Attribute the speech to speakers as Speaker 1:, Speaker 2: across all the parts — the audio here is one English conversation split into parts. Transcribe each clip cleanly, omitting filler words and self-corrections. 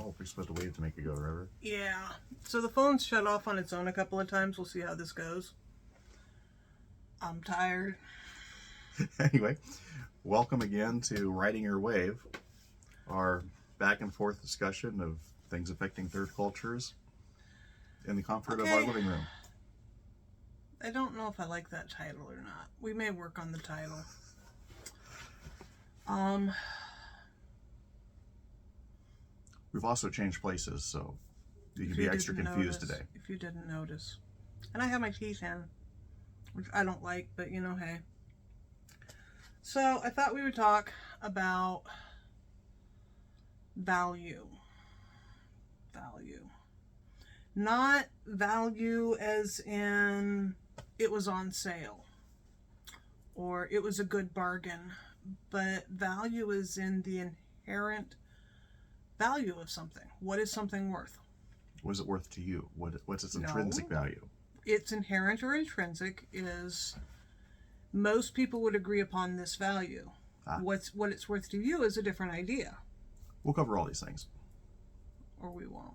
Speaker 1: Oh, we're supposed to wave to make it go, River.
Speaker 2: Yeah. So the phone's shut off on its own a couple of times. We'll see how this goes. I'm tired.
Speaker 1: Anyway, welcome again to Riding Your Wave, our back and forth discussion of things affecting third cultures in the comfort of our living room.
Speaker 2: I don't know if I like that title or not. We may work on the title.
Speaker 1: We've also changed places, so you can be extra confused today.
Speaker 2: If you didn't notice. And I have my teeth in, which I don't like, but you know, hey. So I thought we would talk about value. Value. Not value as in it was on sale or it was a good bargain, but value is in the inherent value of something. What is something worth?
Speaker 1: What is it worth to you? What's its intrinsic value?
Speaker 2: Its inherent or intrinsic is, most people would agree upon this value. What it's worth to you is a different idea.
Speaker 1: We'll cover all these things.
Speaker 2: Or we won't.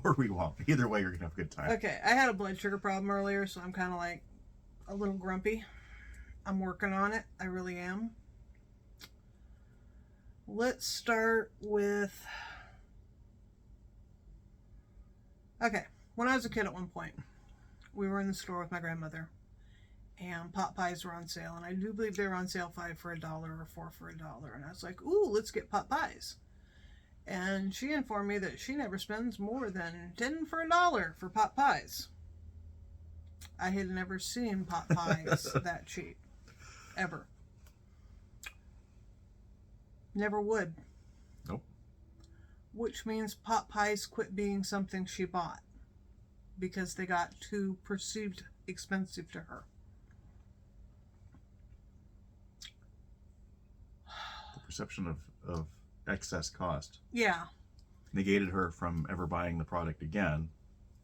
Speaker 1: Or we won't. Either way, you're going to have a good time.
Speaker 2: Okay, I had a blood sugar problem earlier, so I'm kind of like a little grumpy. I'm working on it. I really am. Let's start with... Okay, when I was a kid at one point, we were in the store with my grandmother, and pot pies were on sale, and I do believe they were on sale 5 for $1 or 4 for $1, and I was like, ooh, let's get pot pies. And she informed me that she never spends more than 10 for $1 for pot pies. I had never seen pot pies that cheap. Ever. Never would.
Speaker 1: Nope.
Speaker 2: Which means pot pies quit being something she bought because they got too perceived expensive to her.
Speaker 1: The perception of excess cost.
Speaker 2: Yeah.
Speaker 1: Negated her from ever buying the product again,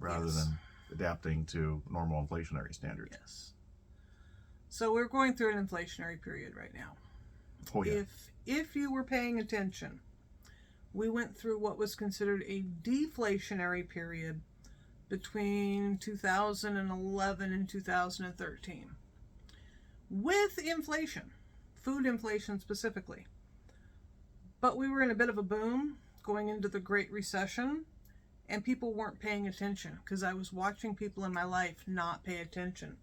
Speaker 1: rather than adapting to normal inflationary standards.
Speaker 2: Yes. So we're going through an inflationary period right now.
Speaker 1: Oh, yeah.
Speaker 2: If you were paying attention, we went through what was considered a deflationary period between 2011 and 2013. With inflation, food inflation specifically. But we were in a bit of a boom going into the Great Recession, and people weren't paying attention because I was watching people in my life not pay attention.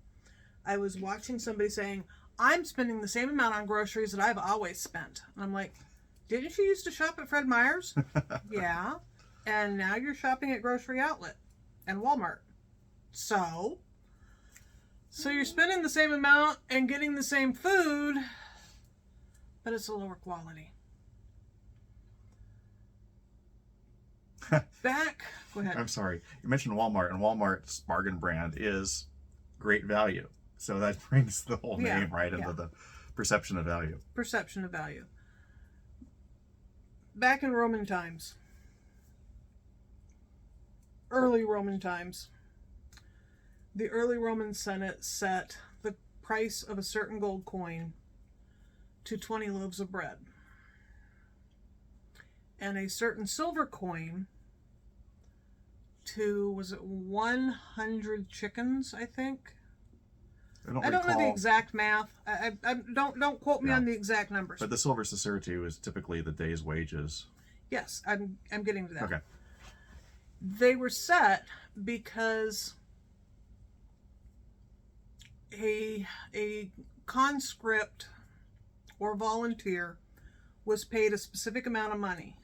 Speaker 2: I was watching somebody saying, I'm spending the same amount on groceries that I've always spent. And I'm like, didn't you used to shop at Fred Meyer's? Yeah. And now you're shopping at Grocery Outlet and Walmart. So you're spending the same amount and getting the same food, but it's a lower quality. Go ahead.
Speaker 1: I'm sorry. You mentioned Walmart, and Walmart's bargain brand is great value. So that brings the whole name into the perception of value.
Speaker 2: Perception of value. Back in Roman times, early Roman times, the early Roman Senate set the price of a certain gold coin to 20 loaves of bread. And a certain silver coin to, was it 100 chickens, I think? I don't know the exact math. I don't quote me on the exact numbers.
Speaker 1: But the silver sestertii is typically the day's wages.
Speaker 2: Yes, I'm getting to that.
Speaker 1: Okay.
Speaker 2: They were set because a conscript or volunteer was paid a specific amount of money,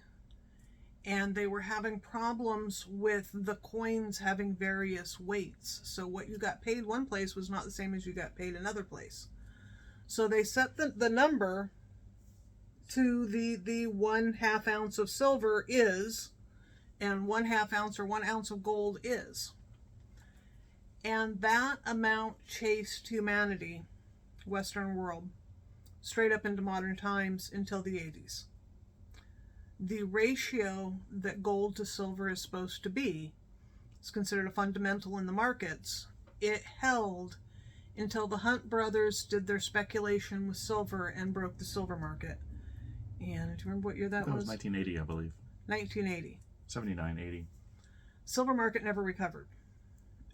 Speaker 2: and they were having problems with the coins having various weights. So what you got paid one place was not the same as you got paid another place. So they set the number to the 1/2 ounce of silver is, and 1/2 ounce or 1 ounce of gold is. And that amount chased humanity, Western world, straight up into modern times until the 80s. The ratio that gold to silver is supposed to be is considered a fundamental in the markets. It held until the Hunt brothers did their speculation with silver and broke the silver market. And do you remember what year that was?
Speaker 1: That was 1980, I believe.
Speaker 2: 1980.
Speaker 1: 79, 80.
Speaker 2: Silver market never recovered,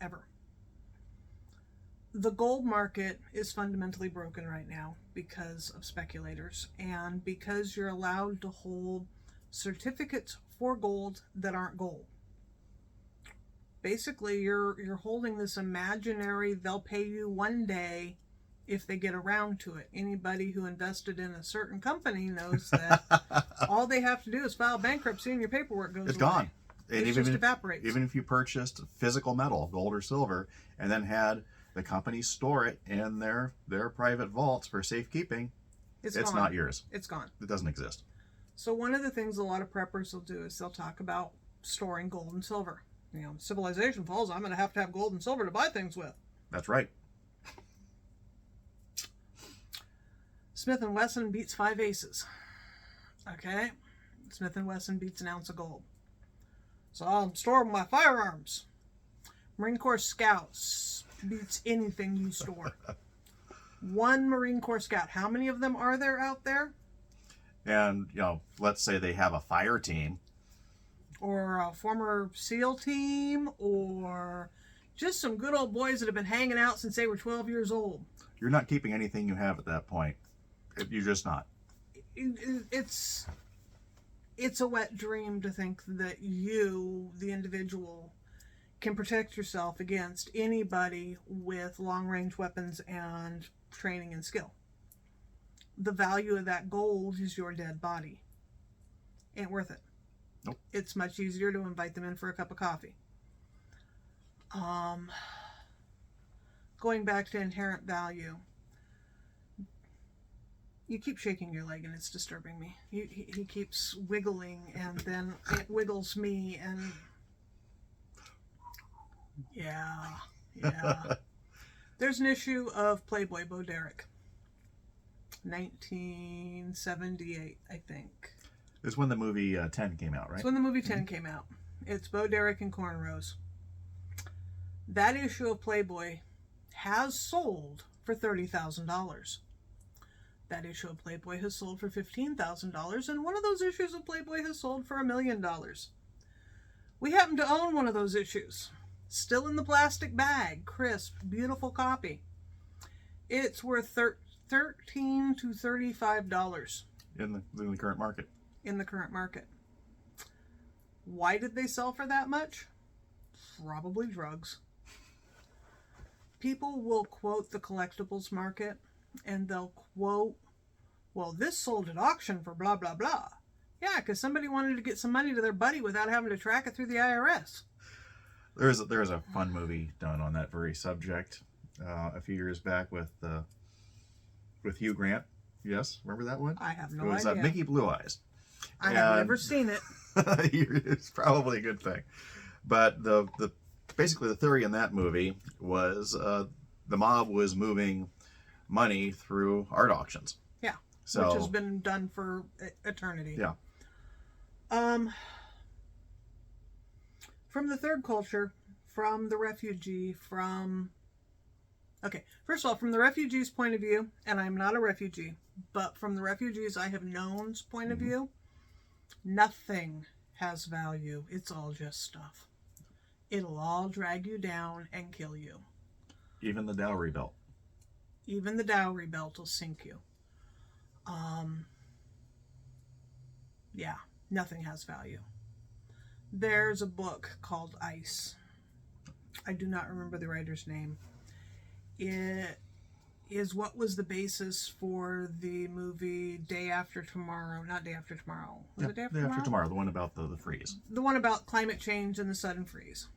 Speaker 2: ever. The gold market is fundamentally broken right now because of speculators and because you're allowed to hold certificates for gold that aren't gold. Basically, you're holding this imaginary, they'll pay you one day if they get around to it. Anybody who invested in a certain company knows that all they have to do is file bankruptcy and your paperwork goes
Speaker 1: It's
Speaker 2: away.
Speaker 1: gone. And
Speaker 2: It just evaporates.
Speaker 1: Even if you purchased physical metal, gold or silver, and then had the company store it in their private vaults for safekeeping, it's
Speaker 2: gone.
Speaker 1: not yours.
Speaker 2: It's gone.
Speaker 1: It doesn't exist.
Speaker 2: So one of the things a lot of preppers will do is they'll talk about storing gold and silver. You know, civilization falls, I'm going to have gold and silver to buy things with.
Speaker 1: That's right.
Speaker 2: Smith & Wesson beats 5 aces. Okay? Smith & Wesson beats an ounce of gold. So I'll store my firearms. Marine Corps Scouts beats anything you store. One Marine Corps Scout. How many of them are there out there?
Speaker 1: And, let's say they have a fire team.
Speaker 2: Or a former SEAL team, or just some good old boys that have been hanging out since they were 12 years old.
Speaker 1: You're not keeping anything you have at that point. You're just not.
Speaker 2: It's a wet dream to think that you, the individual, can protect yourself against anybody with long-range weapons and training and skill. The value of that gold is your dead body. Ain't worth it.
Speaker 1: Nope.
Speaker 2: It's much easier to invite them in for a cup of coffee. Going back to inherent value, you keep shaking your leg and it's disturbing me. He keeps wiggling and then it wiggles me and yeah. There's an issue of Playboy Bo Derek, 1978, I think.
Speaker 1: It's when the movie 10 came out, right?
Speaker 2: It's when the movie 10 came out. It's Bo Derek and cornrows. That issue of Playboy has sold for $30,000. That issue of Playboy has sold for $15,000, and one of those issues of Playboy has sold for $1 million. We happen to own one of those issues. Still in the plastic bag, crisp, beautiful copy. It's worth $13 to $35
Speaker 1: in the current market.
Speaker 2: In the current market. Why did they sell for that much? Probably drugs. People will quote the collectibles market and they'll quote, well, this sold at auction for blah, blah, blah. Yeah, because somebody wanted to get some money to their buddy without having to track it through the IRS.
Speaker 1: There is a fun movie done on that very subject a few years back with Hugh Grant. Yes, remember that one?
Speaker 2: I have no
Speaker 1: idea. It was
Speaker 2: idea.
Speaker 1: Mickey Blue Eyes.
Speaker 2: I have never seen it.
Speaker 1: It's probably a good thing. But basically the theory in that movie was the mob was moving money through art auctions.
Speaker 2: Yeah,
Speaker 1: so,
Speaker 2: which has been done for eternity.
Speaker 1: Yeah.
Speaker 2: From the third culture, from the refugee, first of all, from the refugee's point of view, and I'm not a refugee, but from the refugees I have known's point of view, nothing has value. It's all just stuff. It'll all drag you down and kill you.
Speaker 1: Even the dowry belt.
Speaker 2: Even the dowry belt will sink you. Yeah, nothing has value. There's a book called Ice. I do not remember the writer's name. It is what was the basis for the movie Day After Tomorrow. Not Day After Tomorrow. Was it Day After Tomorrow?
Speaker 1: The one about the freeze.
Speaker 2: The one about climate change and the sudden freeze.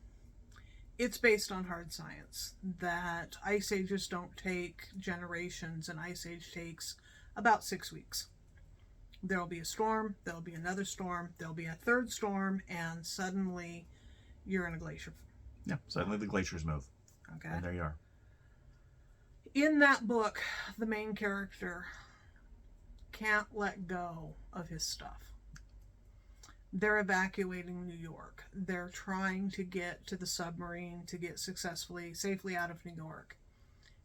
Speaker 2: It's based on hard science that ice ages don't take generations. An ice age takes about 6 weeks. There'll be a storm, there'll be another storm, there'll be a third storm, and suddenly you're in a glacier.
Speaker 1: Yeah, suddenly the glaciers move.
Speaker 2: Okay.
Speaker 1: And there you are.
Speaker 2: In that book, the main character can't let go of his stuff. They're evacuating New York. They're trying to get to the submarine to get safely out of New York.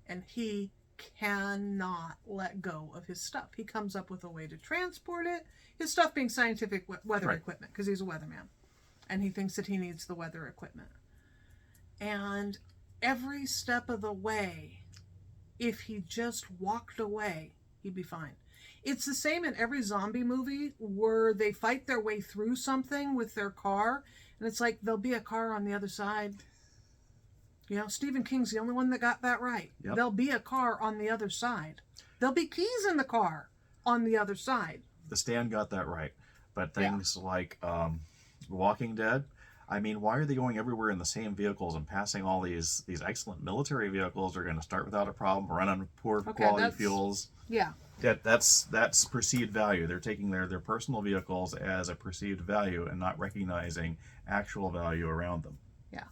Speaker 2: And he cannot let go of his stuff. He comes up with a way to transport it. His stuff being scientific weather equipment, because he's a weatherman. and he thinks that he needs the weather equipment. And every step of the way, if he just walked away, he'd be fine. It's the same in every zombie movie where they fight their way through something with their car, and it's like there'll be a car on the other side. You know, Stephen King's the only one that got that right.
Speaker 1: Yep.
Speaker 2: There'll be a car on the other side. There'll be keys in the car on the other side.
Speaker 1: The Stand got that right. But things like Walking Dead, I mean, why are they going everywhere in the same vehicles and passing all these excellent military vehicles? They're going to start without a problem, run on poor quality fuels.
Speaker 2: Yeah.
Speaker 1: That's perceived value. They're taking their personal vehicles as a perceived value and not recognizing actual value around them.
Speaker 2: Yeah.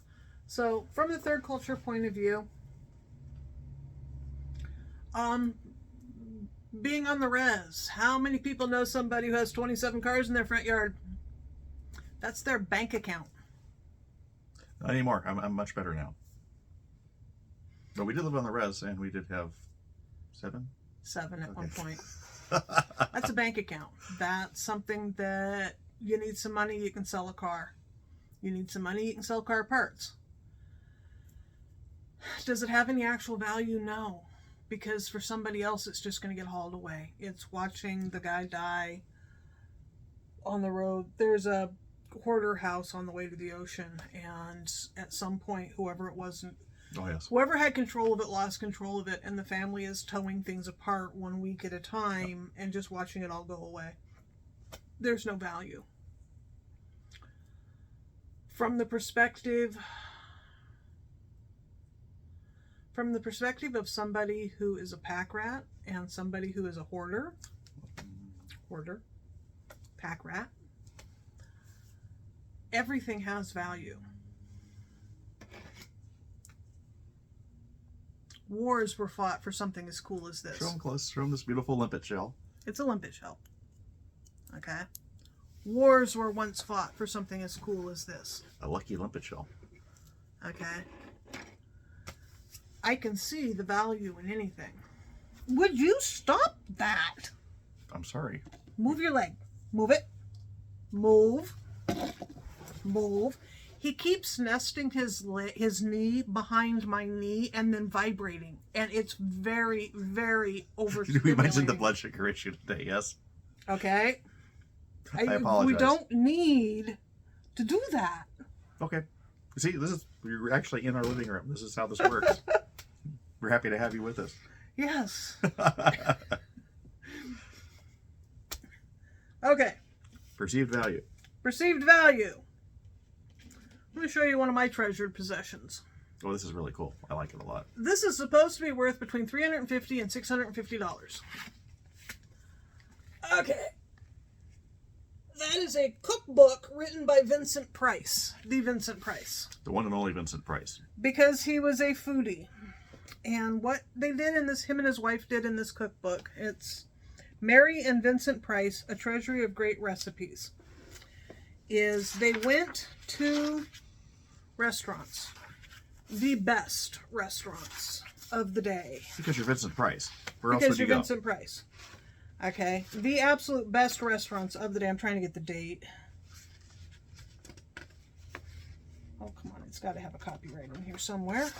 Speaker 2: So from the third culture point of view, being on the res, how many people know somebody who has 27 cars in their front yard? That's their bank account.
Speaker 1: Not anymore. I'm much better now. But we did live on the res, and we did have 7
Speaker 2: at one point. That's a bank account. That's something that you need some money, you can sell a car. You need some money, you can sell car parts. Does it have any actual value? No. Because for somebody else, it's just going to get hauled away. It's watching the guy die on the road. There's a hoarder house on the way to the ocean, and at some point, whoever it was, whoever had control of it lost control of it, and the family is towing things apart 1 week at a time and just watching it all go away. There's no value. From the perspective of somebody who is a pack rat and somebody who is a hoarder, pack rat, everything has value. Wars were fought for something as cool as this.
Speaker 1: Show them close. Show them this beautiful limpet shell.
Speaker 2: It's a limpet shell. Okay? Wars were once fought for something as cool as this.
Speaker 1: A lucky limpet shell.
Speaker 2: Okay? I can see the value in anything. Would you stop that?
Speaker 1: I'm sorry.
Speaker 2: Move your leg. Move it. Move. Move. He keeps nesting his knee behind my knee and then vibrating. And it's very, very overstimulating.
Speaker 1: We mentioned the blood sugar issue today, yes?
Speaker 2: Okay.
Speaker 1: I apologize.
Speaker 2: We don't need to do that.
Speaker 1: Okay. See, we're actually in our living room. This is how this works. We're happy to have you with us.
Speaker 2: Yes. Okay.
Speaker 1: Perceived value.
Speaker 2: Perceived value. Let me show you one of my treasured possessions.
Speaker 1: Oh, this is really cool. I like it a lot.
Speaker 2: This is supposed to be worth between $350 and $650. Okay. That is a cookbook written by Vincent Price. The Vincent Price.
Speaker 1: The one and only Vincent Price.
Speaker 2: Because he was a foodie. And what they did in this, him and his wife did in this cookbook, it's Mary and Vincent Price, A Treasury of Great Recipes, is they went to restaurants, the best restaurants of the day.
Speaker 1: Because you're Vincent Price. Where else
Speaker 2: Because
Speaker 1: would you
Speaker 2: you're
Speaker 1: go?
Speaker 2: Vincent Price. Okay. The absolute best restaurants of the day. I'm trying to get the date. Oh, come on. It's got to have a copyright in here somewhere.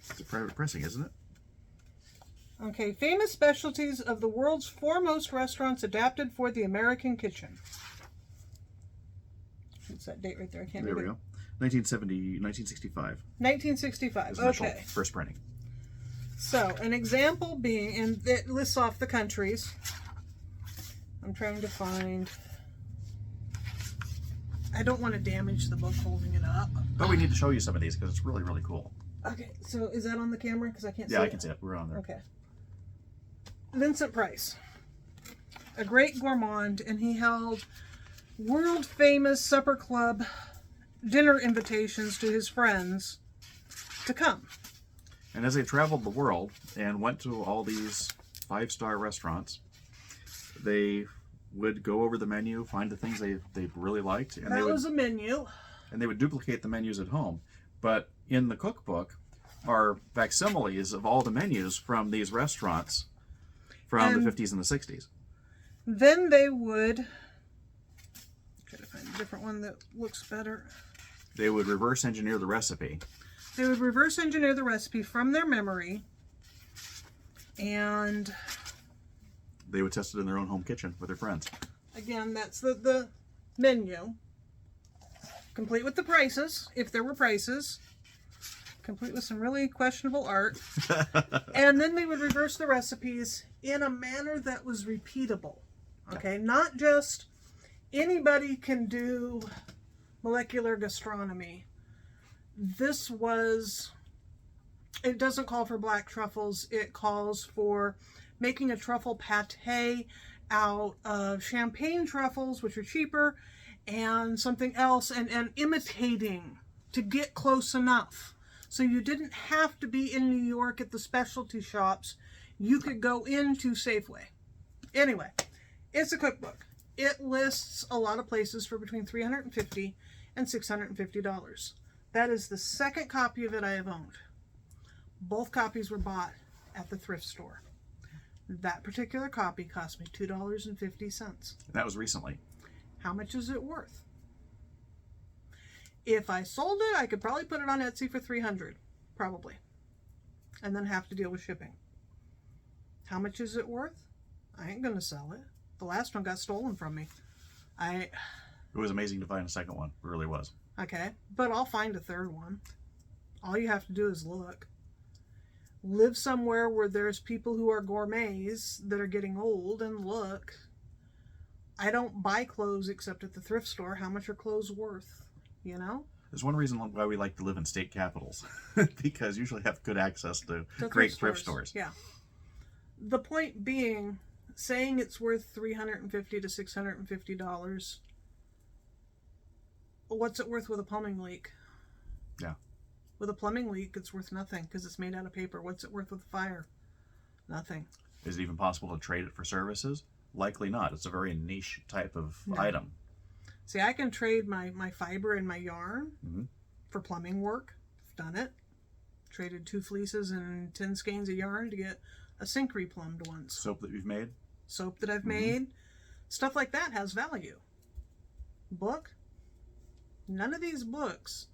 Speaker 1: It's private pressing, isn't it?
Speaker 2: Okay. Famous specialties of the world's foremost restaurants adapted for the American kitchen. What's that date right there? I can't
Speaker 1: There
Speaker 2: read
Speaker 1: we
Speaker 2: it.
Speaker 1: go. 1965.
Speaker 2: 1965.
Speaker 1: Is initial
Speaker 2: Okay.
Speaker 1: first printing.
Speaker 2: So, an example being, and it lists off the countries. I'm trying to find. I don't want to damage the book holding it up.
Speaker 1: But we need to show you some of these because it's really, really cool.
Speaker 2: Okay, so is that on the camera? Because I can't see
Speaker 1: Yeah,
Speaker 2: it.
Speaker 1: I can see it. We're on there.
Speaker 2: Okay. Vincent Price, a great gourmand, and he held world famous supper club dinner invitations to his friends to come.
Speaker 1: And as they traveled the world and went to all these 5-star restaurants, they would go over the menu, find the things they really liked, and
Speaker 2: That was a menu.
Speaker 1: they would duplicate the menus at home. But in the cookbook are facsimiles of all the menus from these restaurants from the 50s and the 60s.
Speaker 2: Then they would try to find the different one that looks better.
Speaker 1: They would reverse engineer the recipe.
Speaker 2: They would reverse engineer the recipe from their memory, and
Speaker 1: They would test it in their own home kitchen with their friends.
Speaker 2: again, that's the menu, complete with the prices, if there were prices, complete with some really questionable art. And then they would reverse the recipes in a manner that was repeatable. Okay, not just anybody can do molecular gastronomy. This was, it doesn't call for black truffles, it calls for making a truffle pate out of champagne truffles, which are cheaper, and something else, and imitating to get close enough. So you didn't have to be in New York at the specialty shops. You could go into Safeway. Anyway, it's a cookbook. It lists a lot of places for between $350 and $650. That is the second copy of it I have owned. Both copies were bought at the thrift store. That particular copy cost me $2.50.
Speaker 1: That was recently.
Speaker 2: How much is it worth? If I sold it, I could probably put it on Etsy for $300, probably, and then have to deal with shipping. How much is it worth? I ain't gonna sell it. The last one got stolen from me.
Speaker 1: It was amazing to find a second one. It really was.
Speaker 2: Okay, but I'll find a third one. All you have to do is look. Live somewhere where there's people who are gourmets that are getting old, and look. I don't buy clothes except at the thrift store. How much are clothes worth? You know?
Speaker 1: There's one reason why we like to live in state capitals, because usually have good access to
Speaker 2: The
Speaker 1: great thrift stores.
Speaker 2: Yeah. The point being, saying it's worth $350 to $650, what's it worth with a plumbing leak?
Speaker 1: Yeah.
Speaker 2: With a plumbing leak, it's worth nothing because it's made out of paper. What's it worth with a fire? Nothing.
Speaker 1: Is it even possible to trade it for services? Likely not. It's a very niche type of
Speaker 2: No.
Speaker 1: item.
Speaker 2: See, I can trade my fiber and my yarn for plumbing work. I've done it. Traded 2 fleeces and 10 skeins of yarn to get a sink replumbed once.
Speaker 1: Soap that you've made?
Speaker 2: Soap that I've made. Stuff like that has value. Book? None of these books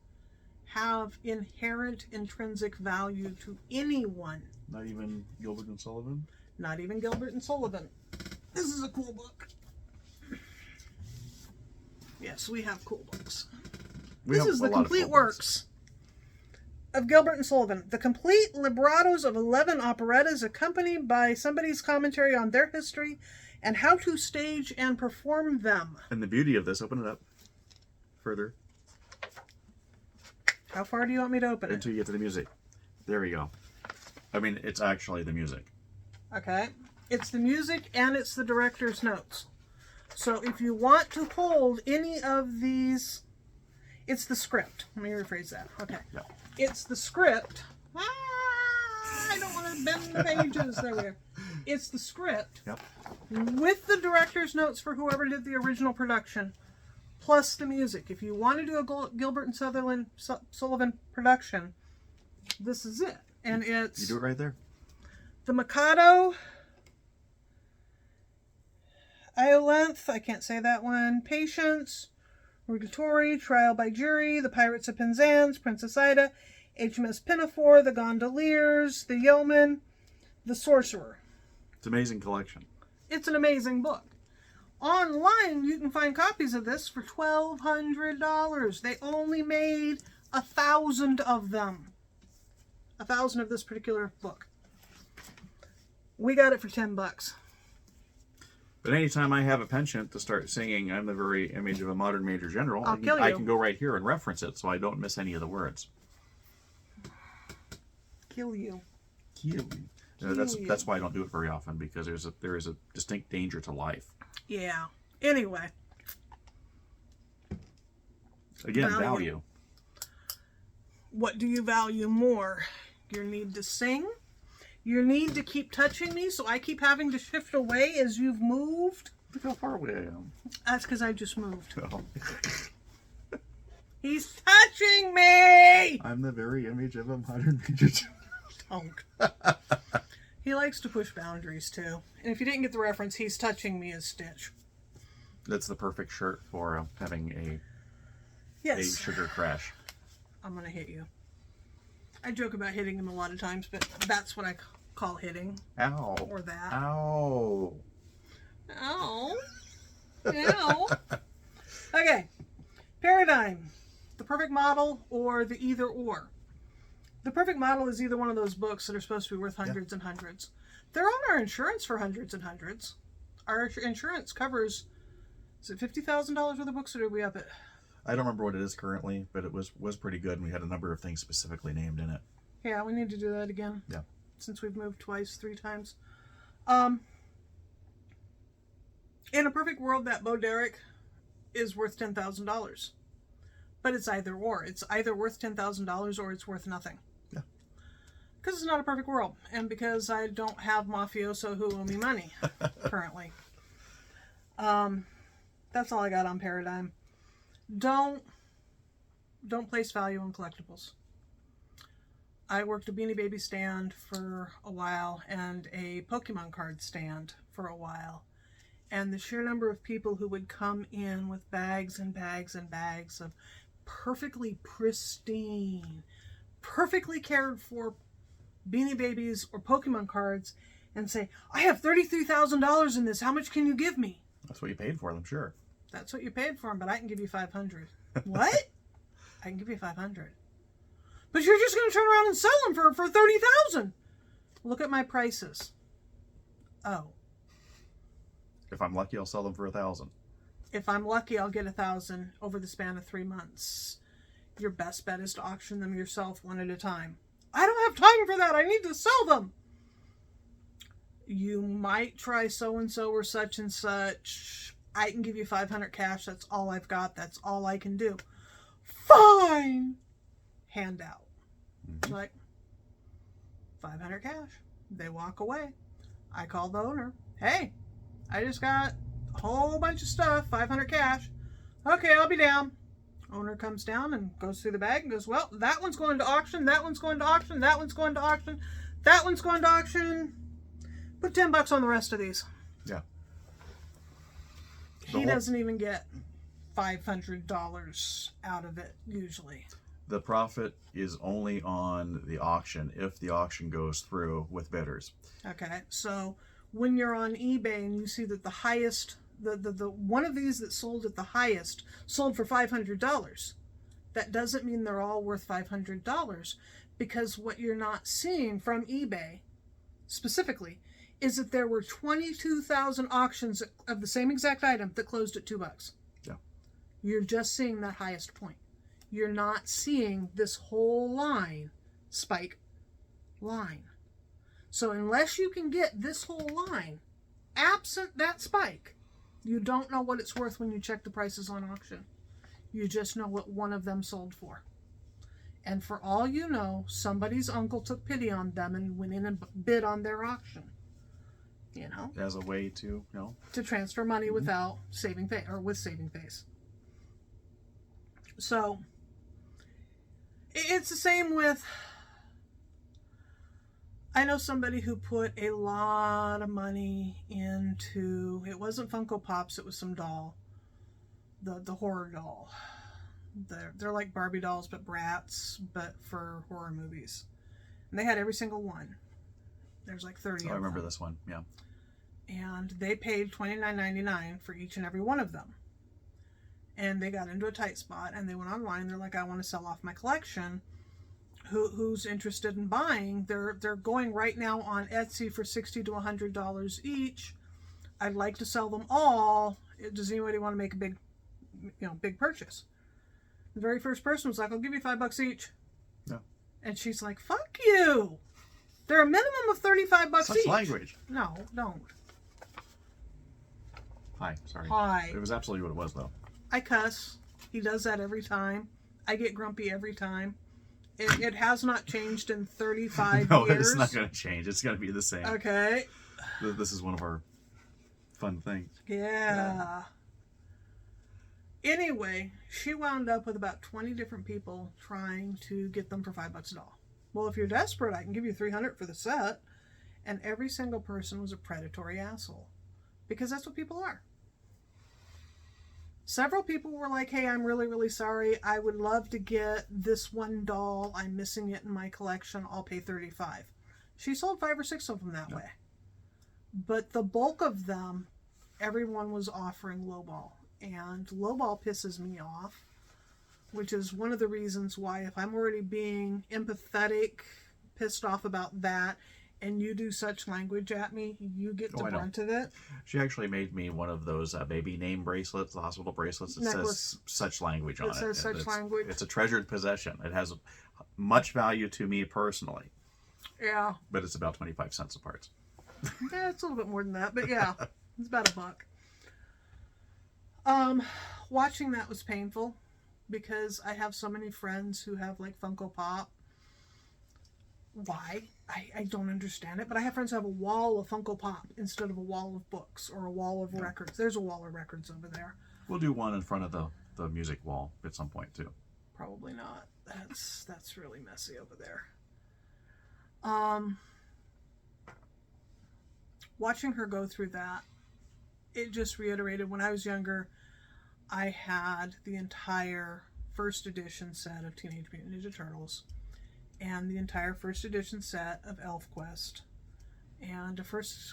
Speaker 2: have inherent intrinsic value to anyone.
Speaker 1: Not even Gilbert and Sullivan?
Speaker 2: Not even Gilbert and Sullivan. This is a cool book. Yes, we have cool books. This is the complete works of Gilbert and Sullivan. The complete librettos of 11 operettas accompanied by somebody's commentary on their history and how to stage and perform them.
Speaker 1: And the beauty of this, open it up further.
Speaker 2: How far do you want me to open it?
Speaker 1: Until you get to the music. There we go. I mean, it's actually the music.
Speaker 2: Okay. It's the music and it's the director's notes. So if you want to hold any of these, it's the script. Let me rephrase that. Okay.
Speaker 1: Yeah.
Speaker 2: It's the script. I don't want to bend the pages. There we go. It's the script
Speaker 1: Yep.
Speaker 2: with the director's notes for whoever did the original production, plus the music. If you want to do a Gilbert and Sullivan production, this is it. And it's...
Speaker 1: You do it right there.
Speaker 2: The Mikado, Iolanthe, I can't say that one, Patience, Rigatori, Trial by Jury, The Pirates of Penzance, Princess Ida, HMS Pinafore, The Gondoliers, The Yeoman, The Sorcerer.
Speaker 1: It's an amazing collection.
Speaker 2: It's an amazing book. Online, you can find copies of this for $1,200. They only made 1,000 of them. 1,000 of this particular book. We got it for $10.
Speaker 1: But anytime I have a penchant to start singing "I'm the very image of a modern Major General,"
Speaker 2: I'll kill you.
Speaker 1: I can go right here and reference it, so I don't miss any of the words.
Speaker 2: Kill you.
Speaker 1: Kill me. That's why I don't do it very often, because there is a distinct danger to life.
Speaker 2: Yeah. Anyway.
Speaker 1: Again, value.
Speaker 2: What do you value more? Your need to sing? Your need to keep touching me so I keep having to shift away as you've moved?
Speaker 1: Look how far away I am.
Speaker 2: That's because I just moved.
Speaker 1: Oh.
Speaker 2: He's touching me!
Speaker 1: I'm the very image of a modern Major General.
Speaker 2: Oh. He likes to push boundaries too. And if you didn't get the reference, he's touching me as Stitch.
Speaker 1: That's the perfect shirt for having a
Speaker 2: Yes.
Speaker 1: sugar crash.
Speaker 2: I'm going to hit you. I joke about hitting him a lot of times, but that's what I call hitting.
Speaker 1: Ow.
Speaker 2: Or that.
Speaker 1: Ow.
Speaker 2: Ow. Ow. Okay. Paradigm. The perfect model or the either or. The perfect model is either one of those books that are supposed to be worth hundreds and hundreds. They're on our insurance for hundreds and hundreds. Our insurance covers, is it $50,000 worth of books, or did we up it?
Speaker 1: I don't remember what it is currently, but it was pretty good, and we had a number of things specifically named in it.
Speaker 2: Yeah, we need to do that again.
Speaker 1: Yeah.
Speaker 2: Since we've moved twice, 3 times. In a perfect world, that Bo Derek is worth $10,000. But it's either or. It's either worth $10,000 or it's worth nothing.
Speaker 1: Yeah.
Speaker 2: Because it's not a perfect world. And because I don't have mafioso who owe me money currently. That's all I got on Paradigm. Don't place value on collectibles. I worked a Beanie Baby stand for a while and a Pokemon card stand for a while. And the sheer number of people who would come in with bags and bags and bags of perfectly pristine, perfectly cared for Beanie Babies or Pokemon cards and say, I have $33,000 in this. How much can you give me?
Speaker 1: That's what you paid for them, sure.
Speaker 2: That's what you paid for them, but I can give you $500. What? I can give you $500. But you're just going to turn around and sell them for $30,000. Look at my prices. Oh.
Speaker 1: If I'm lucky, I'll sell them for $1,000.
Speaker 2: If I'm lucky, I'll get $1,000 over the span of 3 months. Your best bet is to auction them yourself one at a time. I don't have time for that. I need to sell them. You might try so-and-so or such and such. I can give you $500 cash. That's all I've got. That's all I can do. Fine. Handout.
Speaker 1: Mm-hmm.
Speaker 2: Like, $500 cash. They walk away. I call the owner. Hey, I just got a whole bunch of stuff. $500 cash. Okay, I'll be down. Owner comes down and goes through the bag and goes, well, that one's going to auction. That one's going to auction. That one's going to auction. That one's going to auction. Put $10 on the rest of these.
Speaker 1: Yeah.
Speaker 2: He doesn't even get $500 out of it, usually.
Speaker 1: The profit is only on the auction if the auction goes through with bidders.
Speaker 2: Okay, so when you're on eBay and you see that the highest, the one of these that sold at the highest sold for $500, that doesn't mean they're all worth $500, because what you're not seeing from eBay specifically is that there were 22,000 auctions of the same exact item that closed at $2.
Speaker 1: Yeah.
Speaker 2: You're just seeing that highest point. You're not seeing this whole line, spike line. So unless you can get this whole line, absent that spike, you don't know what it's worth when you check the prices on auction. You just know what one of them sold for. And for all you know, somebody's uncle took pity on them and went in and bid on their auction. You know?
Speaker 1: As a way to,
Speaker 2: To transfer money without saving face, or with saving face. So, it's the same with, I know somebody who put a lot of money into, it wasn't Funko Pops, it was some doll, the horror doll. They're like Barbie dolls, but Bratz, but for horror movies. And they had every single one. There's like 30 of them.
Speaker 1: I remember this one, yeah.
Speaker 2: And they paid $29.99 for each and every one of them. And they got into a tight spot, and they went online. They're like, I want to sell off my collection. Who's interested in buying? They're going right now on Etsy for $60 to $100 each. I'd like to sell them all. Does anybody want to make a big purchase? The very first person was like, I'll give you $5 each.
Speaker 1: Yeah.
Speaker 2: And she's like, fuck you. They're a minimum of $35
Speaker 1: Such
Speaker 2: each.
Speaker 1: language.
Speaker 2: No, don't.
Speaker 1: Hi, sorry.
Speaker 2: Hi.
Speaker 1: It was absolutely what it was, though.
Speaker 2: I cuss. He does that every time. I get grumpy every time. It has not changed in 35
Speaker 1: No,
Speaker 2: years.
Speaker 1: it's not going to change. It's going to be the same.
Speaker 2: Okay.
Speaker 1: This is one of our fun things.
Speaker 2: Yeah. Anyway, she wound up with about 20 different people trying to get them for $5 a doll. Well, if you're desperate, I can give you $300 for the set. And every single person was a predatory asshole. Because that's what people are. Several people were like, hey, I'm really, really sorry. I would love to get this one doll. I'm missing it in my collection. I'll pay $35. She sold 5 or 6 of them that way. But the bulk of them, everyone was offering lowball. And lowball pisses me off, which is one of the reasons why, if I'm already being empathetic, pissed off about that, and you do such language at me, you get the brunt of it.
Speaker 1: She actually made me one of those baby name bracelets, the hospital bracelets that says such language on it. It
Speaker 2: says such language.
Speaker 1: It's a treasured possession. It has much value to me personally.
Speaker 2: Yeah.
Speaker 1: But it's about 25 cents a part.
Speaker 2: Yeah, it's a little bit more than that, but yeah, it's about $1. Watching that was painful because I have so many friends who have like Funko Pop. Why? I don't understand it, but I have friends who have a wall of Funko Pop instead of a wall of books or a wall of records. There's a wall of records over there.
Speaker 1: We'll do one in front of the music wall at some point too.
Speaker 2: Probably not. That's really messy over there. Watching her go through that, it just reiterated when I was younger, I had the entire first edition set of Teenage Mutant Ninja Turtles and the entire first edition set of ElfQuest and a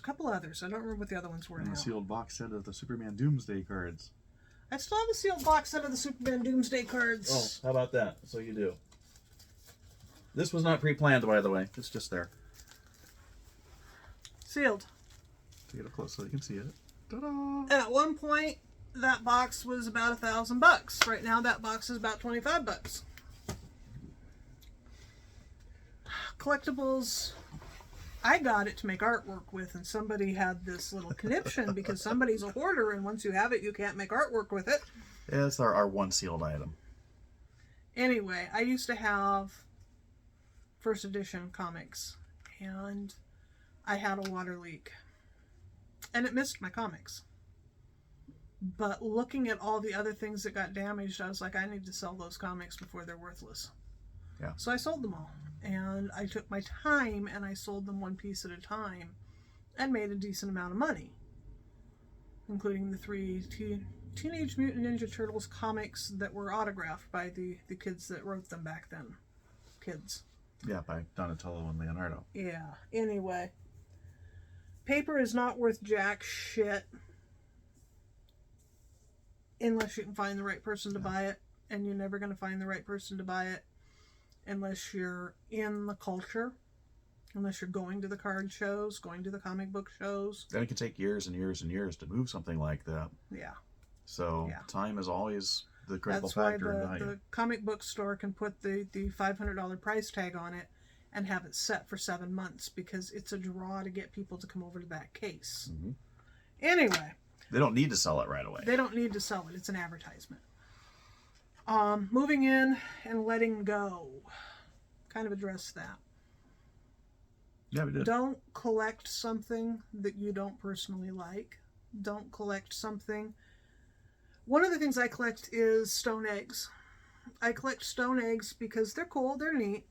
Speaker 2: couple others. I don't remember what the other ones were
Speaker 1: and
Speaker 2: now.
Speaker 1: the sealed box set of the Superman Doomsday cards.
Speaker 2: I still have the sealed box set of the Superman Doomsday cards.
Speaker 1: Oh, how about that? So you do. This was not pre-planned, by the way. It's just there.
Speaker 2: Sealed.
Speaker 1: Take it up close so you can see it. Ta-da!
Speaker 2: At one point, that box was about $1,000. Right now, that box is about $25. Collectibles, I got it to make artwork with, and somebody had this little conniption because somebody's a hoarder, and once you have it, you can't make artwork with it.
Speaker 1: Yeah, it's our one sealed item.
Speaker 2: Anyway, I used to have first edition comics, and I had a water leak, and it missed my comics. But looking at all the other things that got damaged, I was like, I need to sell those comics before they're worthless.
Speaker 1: Yeah.
Speaker 2: So I sold them all. And I took my time and I sold them one piece at a time and made a decent amount of money, including the 3 Teenage Mutant Ninja Turtles comics that were autographed by the kids that wrote them back then. Kids.
Speaker 1: Yeah, by Donatello and Leonardo.
Speaker 2: Yeah. Anyway. Paper is not worth jack shit unless you can find the right person to buy it, and you're never going to find the right person to buy it unless you're in the culture, unless you're going to the card shows, going to the comic book shows.
Speaker 1: Then it can take years and years and years to move something like that.
Speaker 2: Yeah.
Speaker 1: So time is always the critical
Speaker 2: That's why
Speaker 1: factor in value.
Speaker 2: the comic book store can put the $500 price tag on it and have it set for 7 months because it's a draw to get people to come over to that case.
Speaker 1: Mm-hmm.
Speaker 2: Anyway.
Speaker 1: They don't need to sell it right away.
Speaker 2: They don't need to sell it. It's an advertisement. Moving in and letting go. Kind of address that.
Speaker 1: Yeah, we did.
Speaker 2: Don't collect something that you don't personally like. Don't collect something. One of the things I collect is stone eggs. I collect stone eggs because they're cool, they're neat,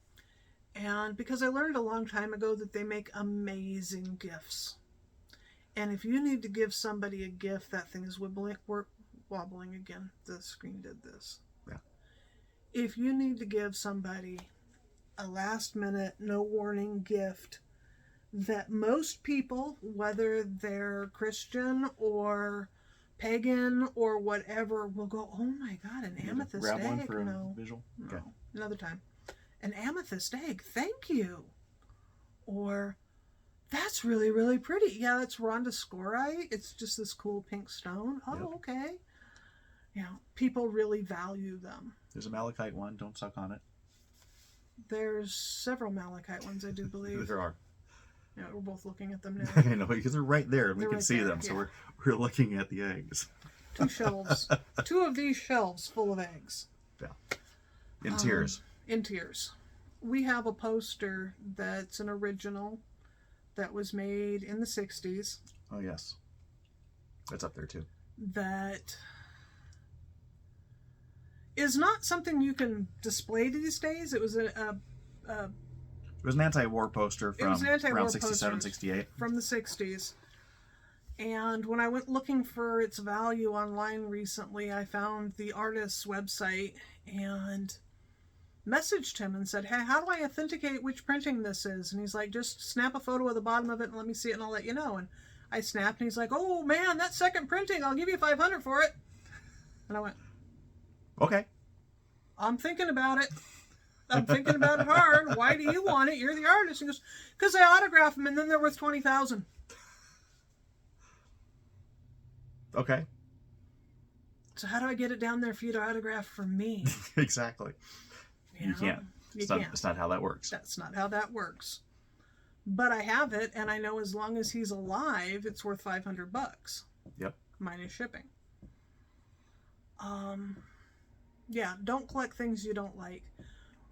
Speaker 2: and because I learned a long time ago that they make amazing gifts. And if you need to give somebody a gift, that thing is wobbling again. The screen did this.
Speaker 1: Yeah.
Speaker 2: If you need to give somebody a last minute, no warning gift that most people, whether they're Christian or pagan or whatever, will go, oh my God, an amethyst
Speaker 1: grab
Speaker 2: egg.
Speaker 1: one for a
Speaker 2: No,
Speaker 1: visual?
Speaker 2: no,
Speaker 1: Okay.
Speaker 2: another time. An amethyst egg, thank you. Or, that's really, really pretty. Yeah, that's Rhonda scorite. It's just this cool pink stone. Oh,
Speaker 1: Yep.
Speaker 2: okay. You know, people really value them.
Speaker 1: There's a malachite one. Don't suck on it.
Speaker 2: There's several malachite ones, I do believe.
Speaker 1: There are.
Speaker 2: Yeah, we're both looking at them now.
Speaker 1: I know, because they're right there and we
Speaker 2: They're
Speaker 1: can
Speaker 2: right
Speaker 1: see
Speaker 2: there,
Speaker 1: them. So
Speaker 2: yeah.
Speaker 1: we're looking at the eggs.
Speaker 2: 2 shelves. 2 of these shelves full of eggs.
Speaker 1: Yeah. In tears.
Speaker 2: In tears. We have a poster that's an original that was made in the 60s
Speaker 1: Oh, yes. That's up there, too.
Speaker 2: that is not something you can display these days. It was
Speaker 1: It was an anti-war poster
Speaker 2: It
Speaker 1: from
Speaker 2: was an anti-war
Speaker 1: around
Speaker 2: poster.
Speaker 1: 67, 68.
Speaker 2: from the 60s. And when I went looking for its value online recently, I found the artist's website and messaged him and said, hey, how do I authenticate which printing this is? And he's like, just snap a photo of the bottom of it and let me see it and I'll let you know. And I snapped and he's like, oh man, that second printing, I'll give you $500 for it. And I went,
Speaker 1: Okay.
Speaker 2: I'm thinking about it. I'm thinking about it hard. Why do you want it? You're the artist. He goes, because I autograph them and then they're worth $20,000.
Speaker 1: Okay.
Speaker 2: So how do I get it down there for you to autograph for me?
Speaker 1: Exactly. You
Speaker 2: know?
Speaker 1: can't.
Speaker 2: You
Speaker 1: Not,
Speaker 2: can't.
Speaker 1: it's not how that works.
Speaker 2: That's not how that works. But I have it, and I know as long as he's alive, it's worth $500.
Speaker 1: Yep.
Speaker 2: Minus shipping. Yeah, don't collect things you don't like.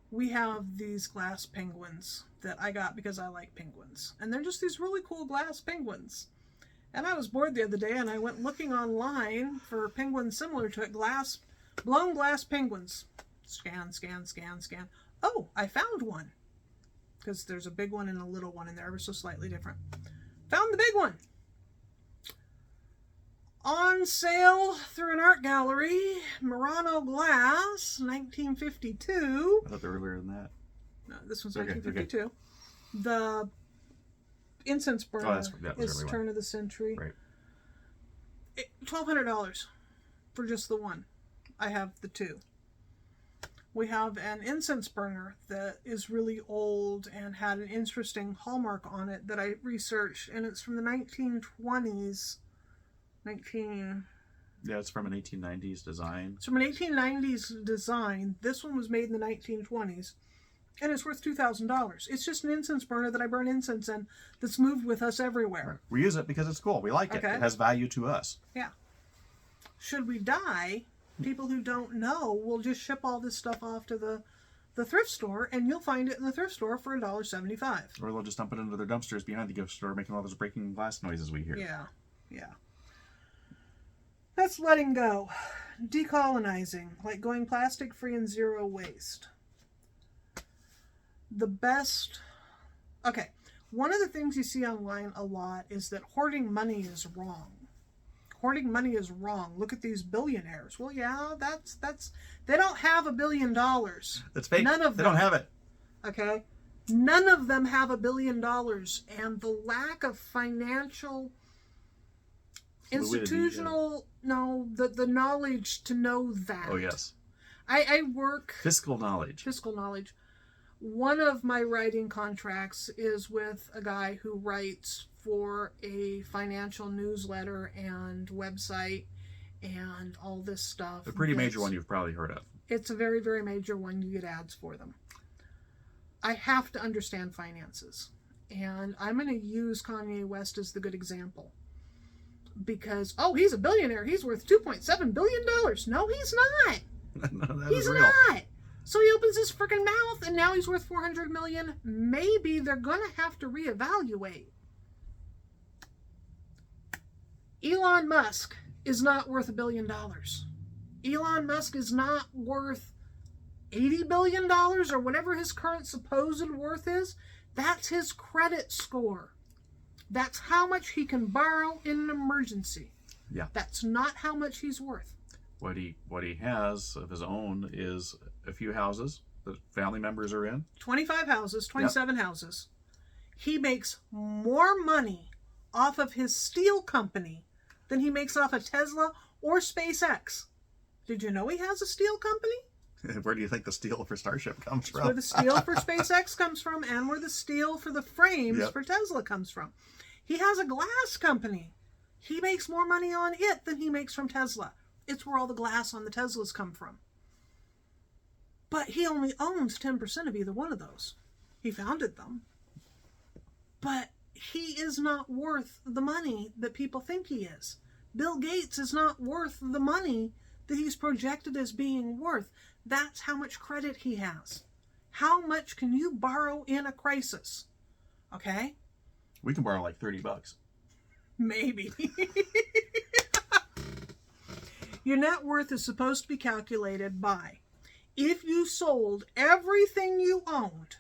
Speaker 2: We have these glass penguins that I got because I like penguins. And they're just these really cool glass penguins. And I was bored the other day and I went looking online for penguins similar to it. Blown glass penguins. Scan, scan, scan, scan. Oh, I found one. Because there's a big one and a little one and they're ever so slightly different. Found the big one. On sale through an art gallery. Murano glass, 1952.
Speaker 1: I thought they were earlier than that.
Speaker 2: No, this one's
Speaker 1: Okay,
Speaker 2: 1952. Okay. The incense burner
Speaker 1: that was
Speaker 2: is
Speaker 1: early
Speaker 2: turn of the century.
Speaker 1: Right.
Speaker 2: $1,200 for just the one. I have the two. We have an incense burner that is really old and had an interesting hallmark on it that I researched, and it's from the 1920s.
Speaker 1: Yeah, it's from an 1890s design.
Speaker 2: It's from an 1890s design. This one was made in the 1920s, and it's worth $2,000. It's just an incense burner that I burn incense in that's moved with us everywhere.
Speaker 1: Right. We use it because it's cool. We like it.
Speaker 2: Okay.
Speaker 1: It has value to us.
Speaker 2: Yeah. Should we die, people who don't know will just ship all this stuff off to the thrift store, and you'll find it in the thrift store for $1.75.
Speaker 1: Or they'll just dump it into their dumpsters behind the gift store, making all those breaking glass noises we hear.
Speaker 2: Yeah, yeah. That's letting go. Decolonizing, like going plastic free and zero waste. The best... Okay, one of the things you see online a lot is that hoarding money is wrong. Hoarding money is wrong. Look at these billionaires. Well, yeah, that's they don't have $1 billion.
Speaker 1: That's fake.
Speaker 2: None of
Speaker 1: They
Speaker 2: them.
Speaker 1: don't have it.
Speaker 2: Okay? None of them have $1 billion. And the lack of financial... institutional, no, the knowledge to know that.
Speaker 1: Oh, yes.
Speaker 2: I work
Speaker 1: Fiscal knowledge.
Speaker 2: fiscal knowledge. One of my writing contracts is with a guy who writes for a financial newsletter and website and all this stuff.
Speaker 1: A pretty major one you've probably heard of.
Speaker 2: It's a very, very major one. You get ads for them. I have to understand finances. And I'm going to use Kanye West as the good example. Because, oh, he's a billionaire. He's worth $2.7 billion. No, he's not.
Speaker 1: No, that
Speaker 2: He's
Speaker 1: is real.
Speaker 2: not. So he opens his freaking mouth and now he's worth $400 million. Maybe they're going to have to reevaluate. Elon Musk is not worth $1 billion. Elon Musk is not worth $80 billion or whatever his current supposed worth is. That's his credit score. That's how much he can borrow in an emergency.
Speaker 1: Yeah.
Speaker 2: That's not how much he's worth.
Speaker 1: What he has of his own is a few houses that family members are in.
Speaker 2: 25 houses, 27 houses. He makes more money off of his steel company than he makes off of Tesla or SpaceX. Did you know he has a steel company?
Speaker 1: Where do you think the steel for Starship comes
Speaker 2: It's
Speaker 1: from?
Speaker 2: where the steel for SpaceX comes from and where the steel for the frames for Tesla comes from. He has a glass company. He makes more money on it than he makes from Tesla. It's where all the glass on the Teslas come from. But he only owns 10% of either one of those. He founded them. But he is not worth the money that people think he is. Bill Gates is not worth the money that he's projected as being worth. That's how much credit he has. How much can you borrow in a crisis? Okay?
Speaker 1: We can borrow like $30.
Speaker 2: Maybe. Your net worth is supposed to be calculated by if you sold everything you owned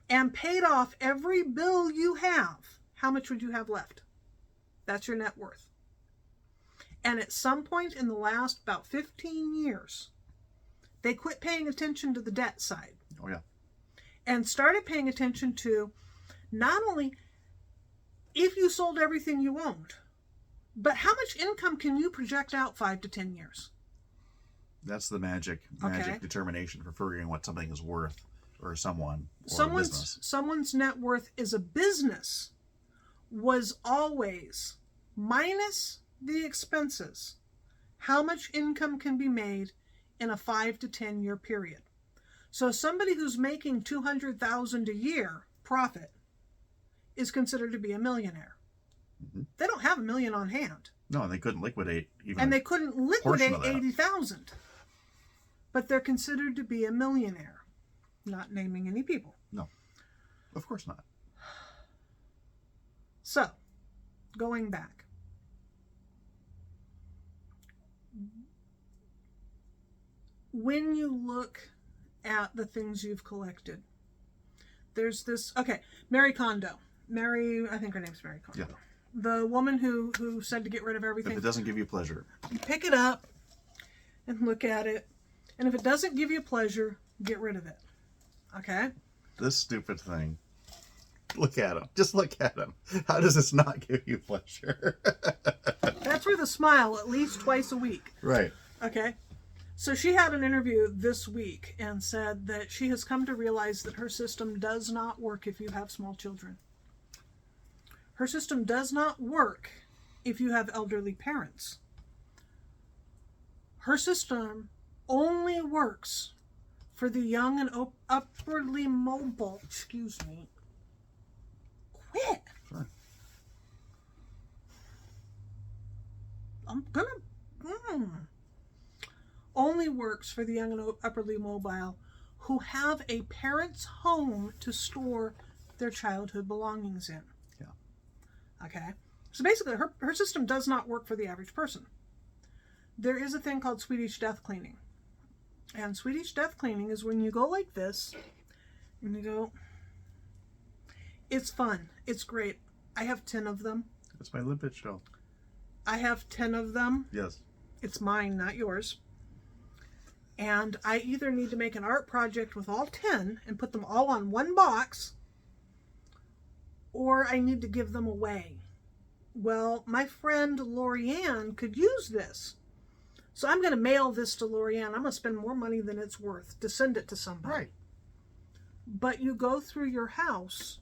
Speaker 2: and paid off every bill you have, how much would you have left? That's your net worth. And at some point in the last about 15 years, they quit paying attention to the debt side.
Speaker 1: Oh, yeah.
Speaker 2: And started paying attention to not only if you sold everything you owned, but how much income can you project out 5 to 10 years?
Speaker 1: That's the magic
Speaker 2: Okay.
Speaker 1: determination for figuring what something is worth, or someone, or a business.
Speaker 2: Someone's net worth is a business was always minus the expenses. How much income can be made in a 5 to 10 year period? So somebody who's making $200,000 a year profit is considered to be a millionaire.
Speaker 1: Mm-hmm.
Speaker 2: They don't have $1 million on hand.
Speaker 1: No, and they couldn't liquidate even.
Speaker 2: And they couldn't liquidate
Speaker 1: portion of that.
Speaker 2: 80,000. But they're considered to be a millionaire. Not naming any people.
Speaker 1: No, of course not.
Speaker 2: So, going back. When you look at the things you've collected, there's this, okay, Mary Kondo. I think her name's Mary Kondo.
Speaker 1: Yeah.
Speaker 2: The woman who said to get rid of everything.
Speaker 1: If it doesn't give you pleasure,
Speaker 2: You pick it up and look at it. And if it doesn't give you pleasure, get rid of it. Okay?
Speaker 1: this stupid thing. Look at him. Just look at him. How does this not give you pleasure?
Speaker 2: That's worth a smile at least twice a week.
Speaker 1: Right.
Speaker 2: Okay? So she had an interview this week and said that she has come to realize that her system does not work if you have small children. Her system does not work if you have elderly parents. Her system only works for the young and upwardly mobile. Excuse me. Quit.
Speaker 1: Sure.
Speaker 2: I'm gonna. Only works for the young and upwardly mobile who have a parent's home to store their childhood belongings in.
Speaker 1: Yeah.
Speaker 2: Okay? So basically, her system does not work for the average person. There is a thing called Swedish death cleaning. And Swedish death cleaning is when you go like this, and you go, it's fun. It's great. I have 10 of them.
Speaker 1: It's my limpet show.
Speaker 2: I have 10 of them.
Speaker 1: Yes.
Speaker 2: It's mine, not yours. And I either need to make an art project with all 10 and put them all on one box, or I need to give them away. Well, my friend Lorianne could use this. So I'm going to mail this to Lorianne. I'm going to spend more money than it's worth to send it to somebody.
Speaker 1: Right.
Speaker 2: But you go through your house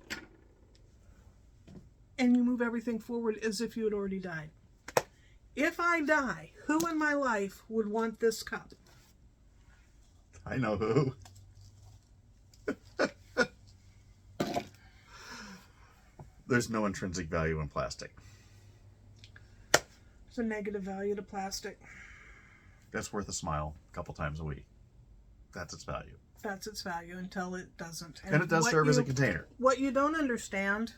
Speaker 2: and you move everything forward as if you had already died. If I die, who in my life would want this cup?
Speaker 1: I know who. There's no intrinsic value in plastic.
Speaker 2: There's a negative value to plastic.
Speaker 1: That's worth a smile a couple times a week. That's its value.
Speaker 2: That's its value until it doesn't.
Speaker 1: And it does
Speaker 2: what
Speaker 1: serve as a
Speaker 2: you-
Speaker 1: container.
Speaker 2: What you don't understand,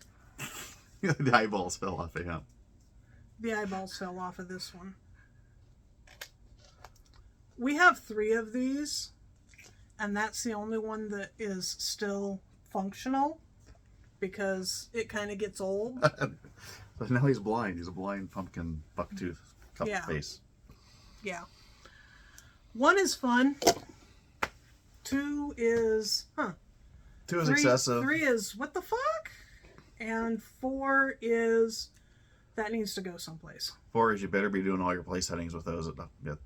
Speaker 1: The eyeballs fell off of him.
Speaker 2: the eyeballs fell off of this one. We have 3 of these, and that's the only one that is still functional because it kind of gets old.
Speaker 1: But now he's blind. He's a blind pumpkin bucktooth cup
Speaker 2: Yeah.
Speaker 1: face.
Speaker 2: Yeah. 1 is fun. 2 is,
Speaker 1: 2 is
Speaker 2: 3,
Speaker 1: excessive.
Speaker 2: 3 is, what the fuck? And 4 is, that needs to go someplace.
Speaker 1: 4 is you better be doing all your place settings with those at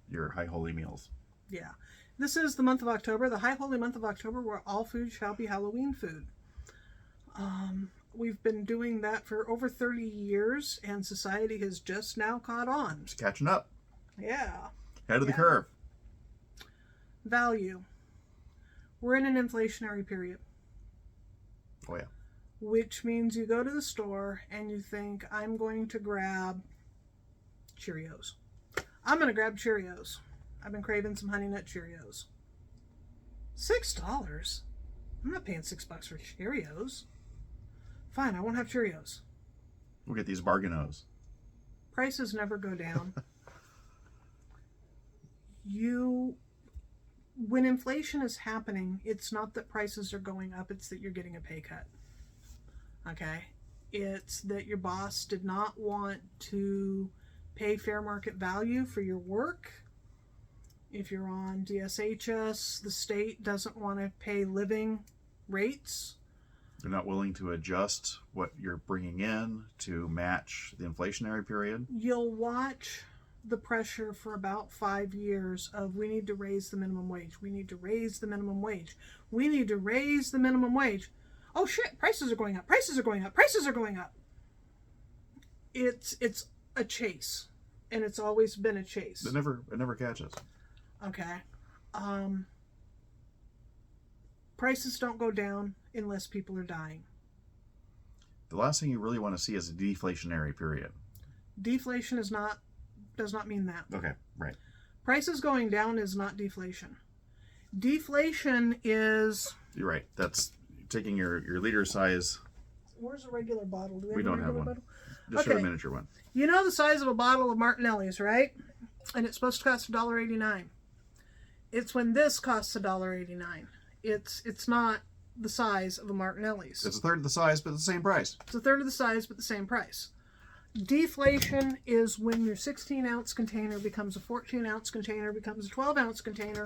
Speaker 1: your high holy meals.
Speaker 2: Yeah. This is the month of October, the high holy month of October, where all food shall be Halloween food. We've been doing that for over 30 years, and society has just now caught on.
Speaker 1: Just catching up.
Speaker 2: Yeah.
Speaker 1: Head of the
Speaker 2: Yeah.
Speaker 1: curve.
Speaker 2: Value. We're in an inflationary period,
Speaker 1: Oh, yeah.
Speaker 2: which means you go to the store and you think, I'm going to grab Cheerios. I'm going to grab Cheerios. I've been craving some Honey Nut Cheerios. $6? I'm not paying $6 for Cheerios. Fine, I won't have Cheerios.
Speaker 1: We'll get these bargainos.
Speaker 2: Prices never go down. When inflation is happening, it's not that prices are going up, it's that you're getting a pay cut. Okay? It's that your boss did not want to pay fair market value for your work. If you're on DSHS, the state doesn't want to pay living rates.
Speaker 1: They're not willing to adjust what you're bringing in to match the inflationary period.
Speaker 2: You'll watch the pressure for about 5 years of we need to raise the minimum wage. We need to raise the minimum wage. We need to raise the minimum wage. Oh shit, prices are going up. Prices are going up. Prices are going up. It's a chase. And it's always been a chase.
Speaker 1: It never catches.
Speaker 2: Okay. Prices don't go down unless people are dying.
Speaker 1: The last thing you really want to see is a deflationary period.
Speaker 2: Deflation does not mean that.
Speaker 1: Okay, right.
Speaker 2: Prices going down is not deflation. Deflation is...
Speaker 1: You're right. That's taking your liter size.
Speaker 2: Where's a regular bottle? Do
Speaker 1: We
Speaker 2: a
Speaker 1: don't
Speaker 2: regular
Speaker 1: have one.
Speaker 2: bottle?
Speaker 1: Just
Speaker 2: Okay.
Speaker 1: a miniature one.
Speaker 2: You know the size of a bottle of Martinelli's, right? And it's supposed to cost $1.89. It's when this costs $1.89. It's not the size of a Martinelli's.
Speaker 1: It's a third of the size, but the same price.
Speaker 2: It's a third of the size, but the same price. Deflation is when your 16-ounce container becomes a 14-ounce container, becomes a 12-ounce container,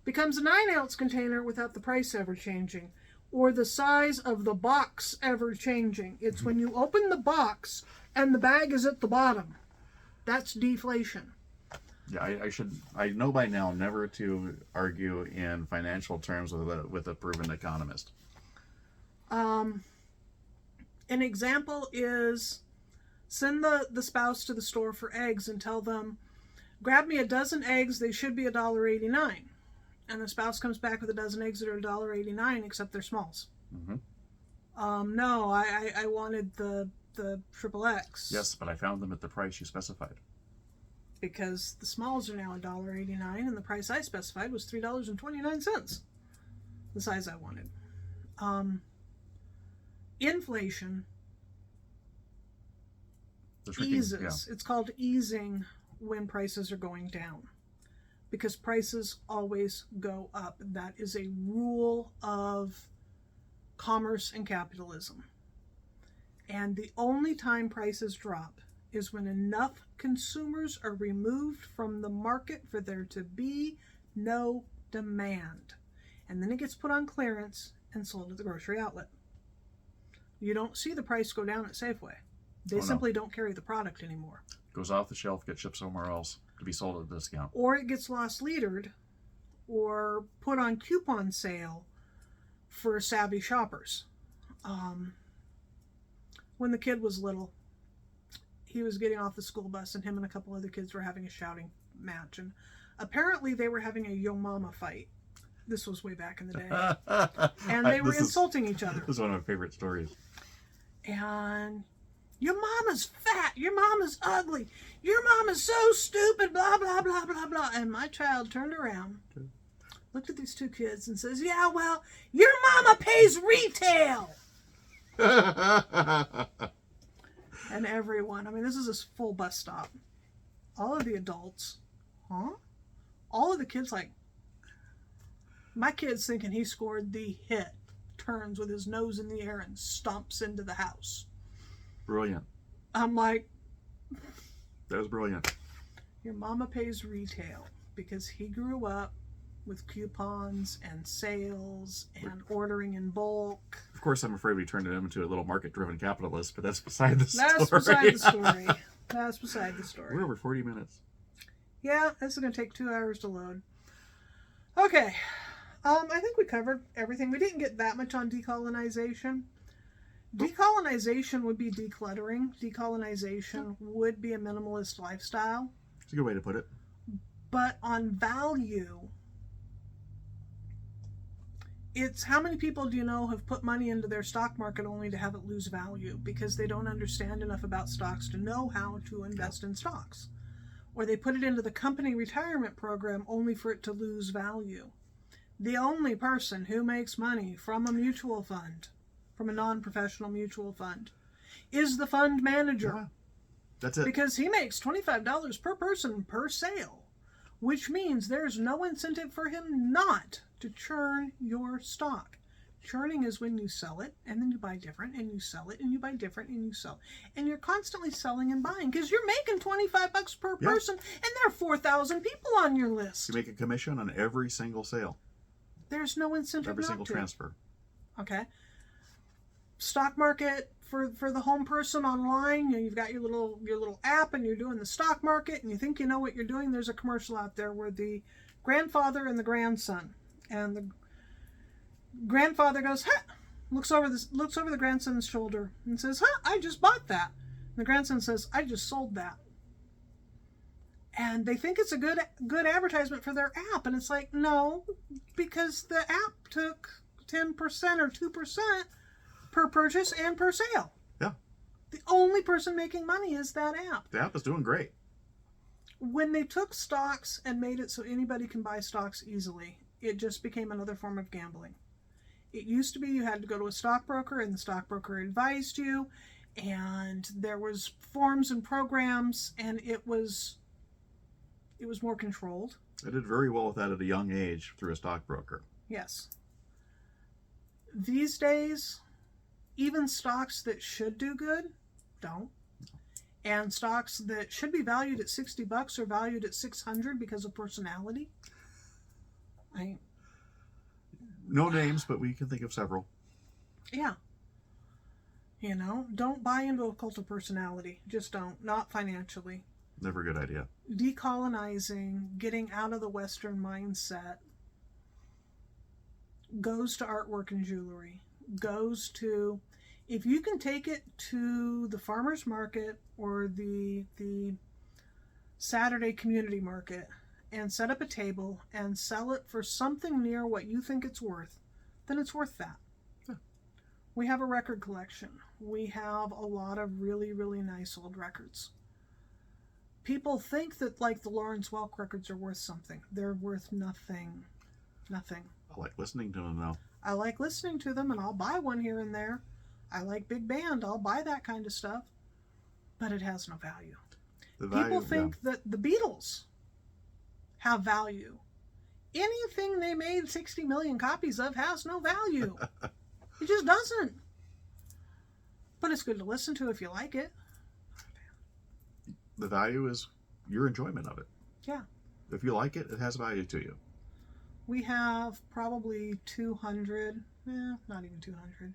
Speaker 2: becomes a 9-ounce container without the price ever changing, or the size of the box ever changing. It's when you open the box and the bag is at the bottom. That's deflation.
Speaker 1: Yeah, I know by now never to argue in financial terms with a proven economist.
Speaker 2: An example is send the spouse to the store for eggs and tell them, grab me a dozen eggs, they should be $1.89. And the spouse comes back with a dozen eggs that are $1.89, except they're smalls.
Speaker 1: Mm-hmm.
Speaker 2: No, I wanted the triple X.
Speaker 1: Yes, but I found them at the price you specified.
Speaker 2: Because the smalls are now $1.89, and the price I specified was $3.29. The size I wanted. Inflation eases. Yeah. It's called easing when prices are going down. Because prices always go up. That is a rule of commerce and capitalism. And the only time prices drop is when enough consumers are removed from the market for there to be no demand. And then it gets put on clearance and sold at the grocery outlet. You don't see the price go down at Safeway. They simply don't carry the product anymore.
Speaker 1: Goes off the shelf, gets shipped somewhere else to be sold at a discount.
Speaker 2: Or it gets lost leadered or put on coupon sale for savvy shoppers. When the kid was little, he was getting off the school bus and him and a couple other kids were having a shouting match. And apparently they were having a yo mama fight. This was way back in the day. And they were insulting each other.
Speaker 1: This is one of my favorite stories.
Speaker 2: And your mama's fat, your mama's ugly, your mama's so stupid, blah, blah, blah, blah, blah. And my child turned around, looked at these two kids and says, yeah, well, your mama pays retail. And everyone, I mean, this is a full bus stop. All of the adults, huh? All of the kids like, my kid's thinking he scored the hit, turns with his nose in the air and stomps into the house.
Speaker 1: Brilliant.
Speaker 2: I'm like,
Speaker 1: that was brilliant.
Speaker 2: Your mama pays retail because he grew up with coupons and sales and ordering in bulk.
Speaker 1: Of course, I'm afraid we turned him into a little market-driven capitalist, but that's beside the story.
Speaker 2: That's beside the story. That's beside the story.
Speaker 1: We're over 40 minutes.
Speaker 2: Yeah, this is going to take 2 hours to load. Okay. I think we covered everything. We didn't get that much on decolonization. Decolonization would be decluttering. Decolonization would be a minimalist lifestyle.
Speaker 1: It's a good way to put it.
Speaker 2: But on value, it's how many people do you know have put money into their stock market only to have it lose value because they don't understand enough about stocks to know how to invest in stocks. Or they put it into the company retirement program only for it to lose value. The only person who makes money from a mutual fund, from a non-professional mutual fund, is the fund manager.
Speaker 1: Yeah, that's it.
Speaker 2: Because he makes $25 per person per sale, which means there's no incentive for him not to churn your stock. Churning is when you sell it and then you buy different and you sell it and you buy different and you sell. And you're constantly selling and buying because you're making $25 per
Speaker 1: Yeah.
Speaker 2: person and there are 4,000 people on your list.
Speaker 1: You make a commission on every single sale,
Speaker 2: There's no incentive
Speaker 1: every
Speaker 2: not
Speaker 1: single
Speaker 2: to.
Speaker 1: transfer.
Speaker 2: Okay. Stock market for the home person online, you've got your little app and you're doing the stock market and you think you know what you're doing. There's a commercial out there where the grandfather and the grandson, and the grandfather goes, "Huh," looks over the grandson's shoulder and says, "Huh, I just bought that." And the grandson says, "I just sold that." And they think it's a good advertisement for their app, and it's like, no, because the app took 10% or 2% per purchase and per sale.
Speaker 1: Yeah.
Speaker 2: The only person making money is that app.
Speaker 1: The app is doing great.
Speaker 2: When they took stocks and made it so anybody can buy stocks easily, it just became another form of gambling. It used to be you had to go to a stockbroker and the stockbroker advised you, and there was forms and programs, and it was more controlled.
Speaker 1: I did very well with that at a young age through a stockbroker.
Speaker 2: Yes. These days, even stocks that should do good don't. And stocks that should be valued at $60 are valued at $600 because of personality.
Speaker 1: No names, but we can think of several.
Speaker 2: Yeah. Don't buy into a cult of personality. Just don't. Not financially.
Speaker 1: Never a good idea.
Speaker 2: Decolonizing, getting out of the Western mindset, goes to artwork and jewelry, goes to, if you can take it to the farmer's market or the Saturday community market and set up a table and sell it for something near what you think it's worth, then it's worth that.
Speaker 1: Yeah.
Speaker 2: We have a record collection. We have a lot of really, really nice old records. People think that, like, the Lawrence Welk records are worth something. They're worth nothing. Nothing.
Speaker 1: I like listening to them, though.
Speaker 2: I like listening to them, and I'll buy one here and there. I like big band. I'll buy that kind of stuff. But it has no value. People think that the Beatles have value. Anything they made 60 million copies of has no value. It just doesn't. But it's good to listen to if you like it.
Speaker 1: The value is your enjoyment of it.
Speaker 2: Yeah.
Speaker 1: If you like it, it has value to you.
Speaker 2: We have probably 200, not even 200.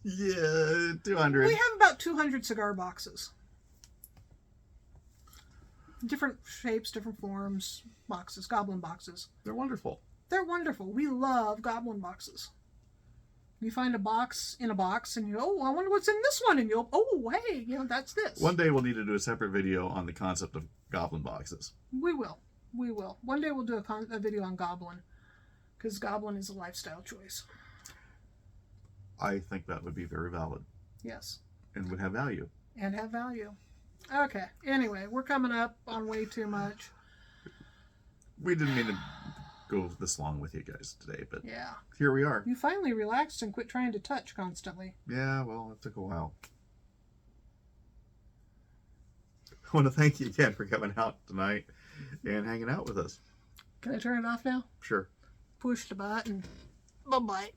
Speaker 1: Yeah, 200.
Speaker 2: We have about 200 cigar boxes. Different shapes, different forms, boxes, goblin boxes.
Speaker 1: They're wonderful.
Speaker 2: They're wonderful. We love goblin boxes. You find a box in a box and you go, oh, I wonder what's in this one. And you'll, oh, hey, that's this.
Speaker 1: One day we'll need to do a separate video on the concept of goblin boxes.
Speaker 2: We will. One day we'll do a video on goblin, because goblin is a lifestyle choice.
Speaker 1: I think that would be very valid.
Speaker 2: Yes.
Speaker 1: And would have value.
Speaker 2: And have value. Okay. Anyway, we're coming up on way too much.
Speaker 1: We didn't mean to go this long with you guys today, but
Speaker 2: yeah,
Speaker 1: here we are.
Speaker 2: You finally relaxed and quit trying to touch constantly.
Speaker 1: Yeah, well, it took a while. I want to thank you again for coming out tonight and hanging out with us.
Speaker 2: Can I turn it off now?
Speaker 1: Sure.
Speaker 2: Push the button. Bye-bye.